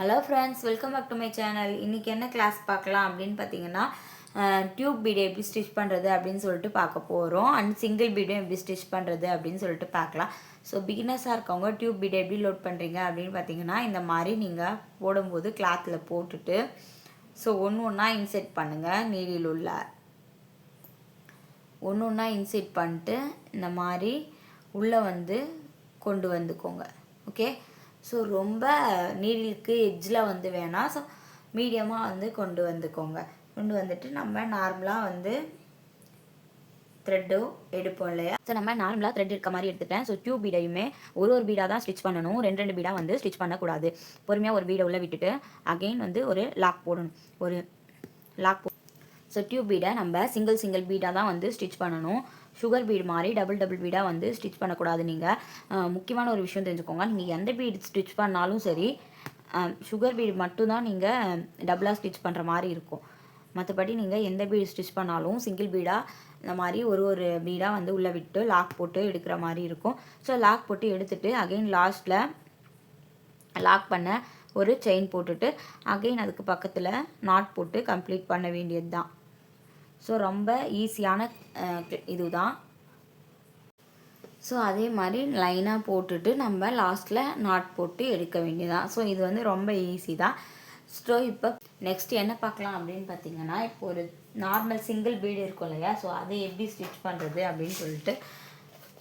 Hello friends, welcome back to my channel. இன்றைக்கி என்ன class பார்க்கலாம் அப்படின்னு பார்த்தீங்கன்னா, டியூப் பீடு எப்படி ஸ்டிச் பண்ணுறது அப்படின்னு சொல்லிட்டு பார்க்க போகிறோம். அண்ட் சிங்கிள் பீடும் எப்படி ஸ்டிச் பண்ணுறது அப்படின்னு சொல்லிட்டு பார்க்கலாம். ஸோ பிகினர்ஸாக இருக்கவங்க டியூப் பீடு எப்படி லோட் பண்ணுறீங்க அப்படின்னு பார்த்தீங்கன்னா, இந்த மாதிரி நீங்கள் போடும்போது கிளாத்தில் போட்டுட்டு ஸோ ஒன்று ஒன்றா இன்செர்ட் பண்ணுங்கள். நீடில் உள்ள ஒன்று ஒன்றா இன்செர்ட் பண்ணிட்டு இந்த மாதிரி உள்ளே வந்து கொண்டு வந்துக்கோங்க. ஓகே, ஸோ ரொம்ப நீடிலுக்கு எட்ஜில் வந்து வேணாம். ஸோ மீடியமாக வந்து கொண்டு வந்துக்கோங்க. கொண்டு வந்துட்டு நம்ம நார்மலாக வந்து த்ரெட்டோ எடுப்போம் இல்லையா? ஸோ நம்ம நார்மலாக த்ரெட் இருக்க மாதிரி எடுத்துட்டேன். ஸோ டியூப் பீடையுமே ஒரு பீடாக தான் ஸ்டிச் பண்ணணும். ரெண்டு பீடாக வந்து ஸ்டிச் பண்ணக்கூடாது. பொறுமையாக ஒரு பீடை உள்ளே விட்டுட்டு அகெயின் வந்து ஒரு லாக் போடணும். ஒரு லாக் ஸோ டியூப் பீடை நம்ம சிங்கிள் பீடாக தான் வந்து ஸ்டிச் பண்ணணும். சுகர் பீடு மாதிரி டபுள் பீடாக வந்து ஸ்டிச் பண்ணக்கூடாது. நீங்கள் முக்கியமான ஒரு விஷயம் தெரிஞ்சுக்கோங்க. நீங்கள் எந்த பீடு ஸ்டிச் பண்ணாலும் சரி, சுகர் பீடு மட்டும்தான் நீங்கள் டபுளாக ஸ்டிச் பண்ணுற மாதிரி இருக்கும். மற்றபடி நீங்கள் எந்த பீடு ஸ்டிச் பண்ணாலும் சிங்கிள் பீடாக இந்த மாதிரி ஒரு பீடாக வந்து உள்ளே விட்டு லாக் போட்டு எடுக்கிற மாதிரி இருக்கும். ஸோ லாக் போட்டு எடுத்துகிட்டு அகெயின் லாஸ்ட்டில் லாக் பண்ண ஒரு செயின் போட்டுட்டு அகெயின் அதுக்கு பக்கத்தில் நாட் போட்டு கம்ப்ளீட் பண்ண வேண்டியது தான். ஸோ ரொம்ப ஈஸியான இதுதான். ஸோ அதே மாதிரி லைனாக போட்டுட்டு நம்ம லாஸ்ட்டில் நாட் போட்டு எடுக்க வேண்டியதான். ஸோ இது வந்து ரொம்ப ஈஸி தான். ஸோ இப்போ நெக்ஸ்ட் என்ன பார்க்கலாம் அப்படின்னு பார்த்தீங்கன்னா, இப்போ ஒரு நார்மல் சிங்கிள் பீடு இருக்கும் இல்லையா? ஸோ அதை எப்படி ஸ்டிச் பண்ணுறது அப்படின்னு சொல்லிட்டு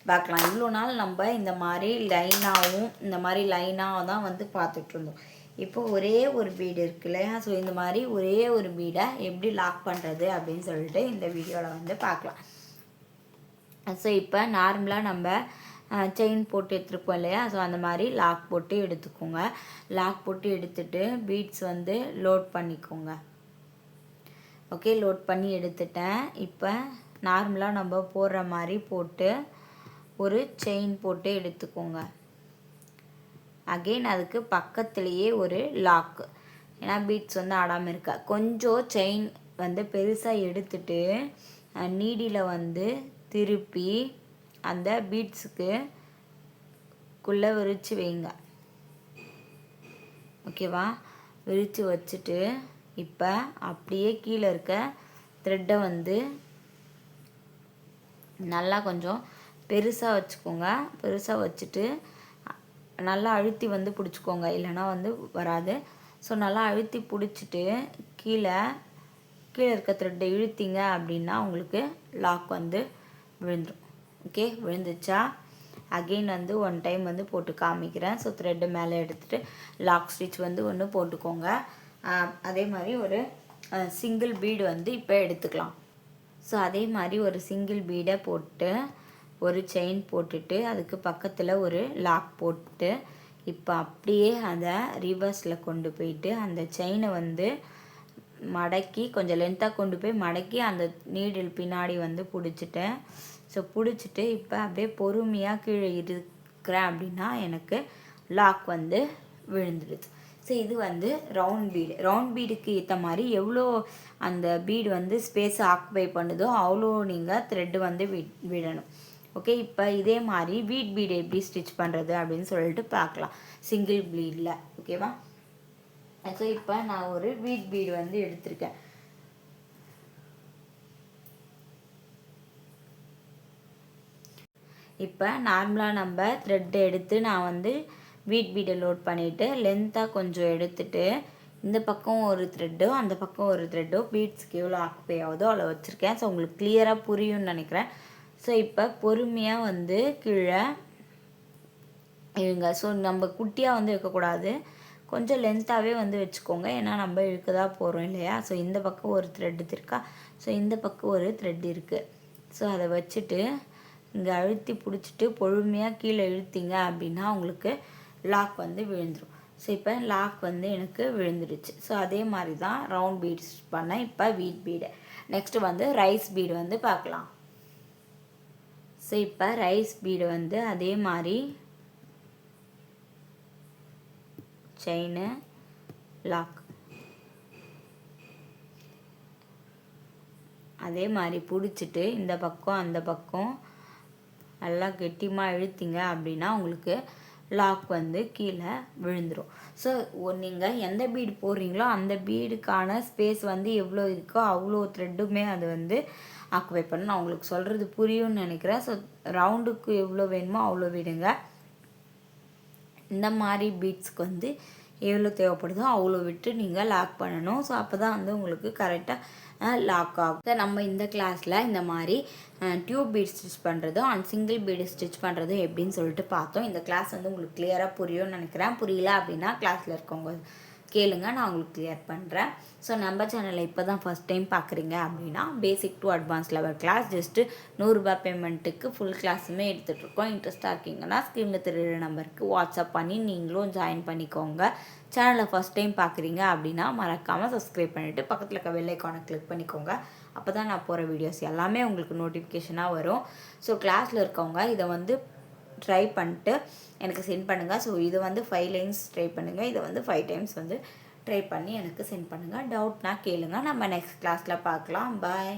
பார்க்கலாம். இவ்வளோ நாள் நம்ம இந்த மாதிரி லைனாக தான் வந்து பார்த்துட்ருந்தோம். இப்போ ஒரே ஒரு பீடு இருக்கு இல்லையா? ஸோ இந்த மாதிரி ஒரே ஒரு பீடை எப்படி லாக் பண்ணுறது அப்படின்னு சொல்லிட்டு இந்த வீடியோவில் வந்து பார்க்கலாம். ஸோ இப்போ நார்மலாக நம்ம செயின் போட்டு எடுத்துருப்போம் இல்லையா? ஸோ அந்த மாதிரி லாக் போட்டு எடுத்துக்கோங்க. லாக் போட்டு எடுத்துட்டு பீட்ஸ் வந்து லோட் பண்ணிக்கோங்க. ஓகே, லோட் பண்ணி எடுத்துட்டேன். இப்போ நார்மலாக நம்ம போடுற மாதிரி போட்டு ஒரு செயின் போட்டு எடுத்துக்கோங்க. அகெயின் அதுக்கு பக்கத்துலேயே ஒரு லாக்கு, ஏன்னா பீட்ஸ் வந்து ஆடாமல் இருக்கா. கொஞ்சம் செயின் வந்து பெருசாக எடுத்துட்டு நீடியில் வந்து திருப்பி அந்த பீட்ஸுக்குள்ளே விரித்து வைங்க. ஓகேவா? விரித்து வச்சுட்டு இப்போ அப்படியே கீழே இருக்க த்ரெட்டை வந்து நல்லா கொஞ்சம் பெருசாக வச்சுக்கோங்க. பெருசாக வச்சுட்டு நல்லா அழுத்தி வந்து பிடிச்சிக்கோங்க, இல்லைன்னா வந்து வராது. ஸோ நல்லா அழுத்தி பிடிச்சிட்டு கீழே இருக்க த்ரெட்டை இழுத்திங்க அப்படின்னா உங்களுக்கு லாக் வந்து விழுந்துடும். ஓகே, விழுந்துச்சா? அகெயின் வந்து ஒன் டைம் வந்து போட்டு காமிக்கிறேன். ஸோ த்ரெட்டு மேலே எடுத்துகிட்டு லாக் ஸ்டிச் வந்து ஒன்று போட்டுக்கோங்க. அதே மாதிரி ஒரு சிங்கிள் பீடு வந்து இப்போ எடுத்துக்கலாம். ஸோ அதே மாதிரி ஒரு சிங்கிள் பீடை போட்டு ஒரு செயின் போட்டுட்டு அதுக்கு பக்கத்தில் ஒரு லாக் போட்டு இப்போ அப்படியே அதை ரிவர்ஸில் கொண்டு போயிட்டு அந்த செயினை வந்து மடக்கி கொஞ்சம் லென்த்தாக கொண்டு போய் மடக்கி அந்த நீடில் பின்னாடி வந்து பிடிச்சிட்டேன். ஸோ பிடிச்சிட்டு இப்போ அப்படியே பொறுமையாக கீழே இருக்கிறேன் அப்படின்னா எனக்கு லாக் வந்து விழுந்துடுது. ஸோ இது வந்து ரவுண்ட் பீடுக்கு ஏற்ற மாதிரி எவ்வளோ அந்த பீடு வந்து ஸ்பேஸ் ஆக்குபை பண்ணுதோ அவ்வளோ நீங்கள் த்ரெட்டு வந்து விடணும். ஓகே, இப்போ இதே மாதிரி வீட் பீடு எப்படி ஸ்டிச் பண்ணுறது அப்படின்னு சொல்லிட்டு பார்க்கலாம் சிங்கிள் பீடில். ஓகேவா? ஸோ இப்போ நான் ஒரு வீட் பீடு வந்து எடுத்திருக்கேன். இப்போ நார்மலாக நம்ம த்ரெட்டை எடுத்து நான் வந்து வீட் பீடை லோட் பண்ணிவிட்டு லென்த்தாக கொஞ்சம் எடுத்துகிட்டு இந்த பக்கம் ஒரு த்ரெட்டோ அந்த பக்கம் ஒரு த்ரெட்டோ பீட்ஸ்க்கு எவ்வளோ ஆக்குப்பை ஆகுதோ அவ்வளோ வச்சுருக்கேன். ஸோ உங்களுக்கு கிளியராக புரியும்னு நினைக்கிறேன். ஸோ இப்போ பொறுமையாக வந்து கீழே இழுங்க. ஸோ நம்ம குட்டியாக வந்து வைக்கக்கூடாது, கொஞ்சம் லென்த்தாகவே வந்து வச்சுக்கோங்க, ஏன்னா நம்ம இழுக்க தான் போகிறோம் இல்லையா? ஸோ இந்த பக்கம் ஒரு த்ரெட் இருக்கா? ஸோ இந்த பக்கம் ஒரு த்ரெட் இருக்குது. ஸோ அதை வச்சுட்டு இங்கே அழுத்தி பிடிச்சிட்டு பொறுமையாக கீழே இழுத்திங்க அப்படின்னா உங்களுக்கு லாக் வந்து விழுந்துடும். ஸோ இப்போ லாக் வந்து எனக்கு விழுந்துடுச்சு. ஸோ அதே மாதிரி தான் ரவுண்ட் பீட்ஸ் பண்ணேன். இப்போ வீட் பீடு. நெக்ஸ்ட்டு வந்து ரைஸ் பீடு வந்து பார்க்கலாம். ஸோ இப்போ ரைஸ் பீடு வந்து அதே மாதிரி செயினு லாக் அதே மாதிரி பிடிச்சிட்டு இந்த பக்கம் அந்த பக்கம் நல்லா கெட்டியமாக இழுத்திங்க அப்படின்னா உங்களுக்கு லாக் வந்து கீழே விழுந்துடும். ஸோ நீங்கள் எந்த பீடு போடுறீங்களோ அந்த பீடுக்கான ஸ்பேஸ் வந்து எவ்வளோ இருக்கோ அவ்வளோ த்ரெட்டுமே அது வந்து ஆக்குபை பண்ணணும். நான் உங்களுக்கு சொல்கிறது புரியும்னு நினைக்கிறேன். ஸோ ரவுண்டுக்கு எவ்வளோ வேணுமோ அவ்வளோ விடுங்க. இந்த மாதிரி பீட்ஸ்க்கு வந்து எவ்வளோ தேவைப்படுதோ அவ்வளோ விட்டு நீங்கள் லாக் பண்ணணும். ஸோ அப்போ தான் வந்து உங்களுக்கு கரெக்டாக லாக் ஆகும். நம்ம இந்த கிளாஸில் இந்த மாதிரி டியூப் பீட் ஸ்டிச் பண்ணுறதும் அண்ட் சிங்கிள் பீடு ஸ்டிச் பண்ணுறதும் எப்படின்னு சொல்லிட்டு பார்த்தோம். இந்த கிளாஸ் வந்து உங்களுக்கு கிளியராக புரியும்னு நினைக்கிறேன். புரியல அப்படின்னா கிளாஸில் இருக்கவங்க கேளுங்க, நான் உங்களுக்கு கிளியர் பண்ணுறேன். ஸோ நம்ம சேனலை இப்போ தான் ஃபஸ்ட் டைம் பார்க்குறீங்க அப்படின்னா basic to advance level class just 100 ரூபாய் பேமெண்ட்டுக்கு ஃபுல் கிளாஸுமே எடுத்துகிட்ருக்கோம். இன்ட்ரெஸ்ட்டாக இருக்கீங்கன்னா ஸ்க்ரீனில் தெரியுற நம்பருக்கு வாட்ஸ்அப் பண்ணி நீங்களும் ஜாயின் பண்ணிக்கோங்க. சேனலை ஃபஸ்ட் டைம் பார்க்குறீங்க அப்படின்னா மறக்காமல் சப்ஸ்கிரைப் பண்ணிவிட்டு பக்கத்தில் இருக்க பெல் ஐக்கானை கிளிக் பண்ணிக்கோங்க. அப்போ தான் நான் போகிற வீடியோஸ் எல்லாமே உங்களுக்கு நோட்டிஃபிகேஷனாக வரும். ஸோ கிளாஸில் இருக்கவங்க இதை வந்து ட்ரை பண்ணிட்டு எனக்கு சென்ட் பண்ணுங்கள். ஸோ இது வந்து 5 லைன்ஸ் ட்ரை பண்ணுங்கள், இதை வந்து 5 டைம்ஸ் வந்து ட்ரை பண்ணி எனக்கு சென்ட் பண்ணுங்கள். டவுட்னா கேளுங்க. நம்ம நெக்ஸ்ட் கிளாஸில் பார்க்கலாம். பாய்.